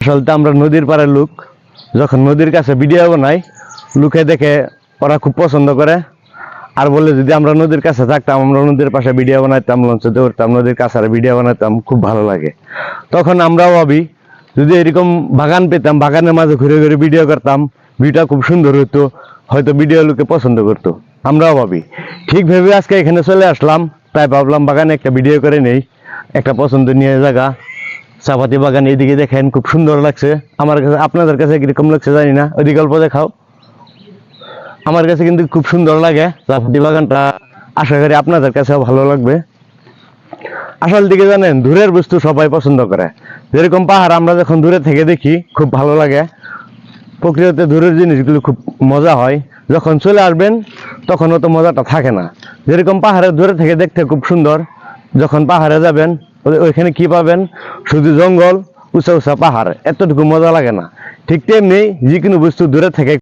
আসলে তো আমরা নদীর পাড়ের লোক, যখন নদীর কাছে ভিডিও বানাই লোকে দেখে ওরা খুব পছন্দ করে, আর বলে যদি আমরা নদীর কাছে থাকতাম, আমরা নদীর পাশে ভিডিও বানাইতাম, লঞ্চে উঠতাম, নদীর কাছে ভিডিও বানাইতাম, খুব ভালো লাগে। তখন আমরাও ভাবি যদি এরকম বাগান পেতাম, বাগানের মাঝে ঘুরে ঘুরে ভিডিও করতাম, ভিডিওটা খুব সুন্দর হতো, হয়তো ভিডিও লোকে পছন্দ করতো। আমরাও ভাবি, ঠিক ভেবে আজকে এখানে চলে আসলাম। তাই ভাবলাম বাগানে একটা ভিডিও করে নেই, একটা পছন্দনীয় জায়গা চাপাতি বাগান। এদিকে দেখেন খুব সুন্দর লাগছে আমার কাছে, আপনাদের কাছে কিরকম লাগছে জানি না, ওই গল্প দেখাও। আমার কাছে কিন্তু খুব সুন্দর লাগে চাপাতি বাগানটা, আশা করি আপনাদের কাছেও ভালো লাগবে। আসল দিকে জানেন, দূরের বস্তু সবাই পছন্দ করে। যেরকম পাহাড় আমরা যখন দূরে থেকে দেখি খুব ভালো লাগে, প্রকৃতিতে দূরের জিনিসগুলো খুব মজা হয়। যখন চলে আসবেন তখন অত মজাটা থাকে না। যেরকম পাহাড়ের দূরে থেকে দেখতে খুব সুন্দর, যখন পাহাড়ে যাবেন ওইখানে কি পাবেন, শুধু জঙ্গল, উঁচা উঁচা পাহাড়, এতটুকু মজা লাগে না। ঠিক তেমনি যে কোনো বস্তু দূরে থেকে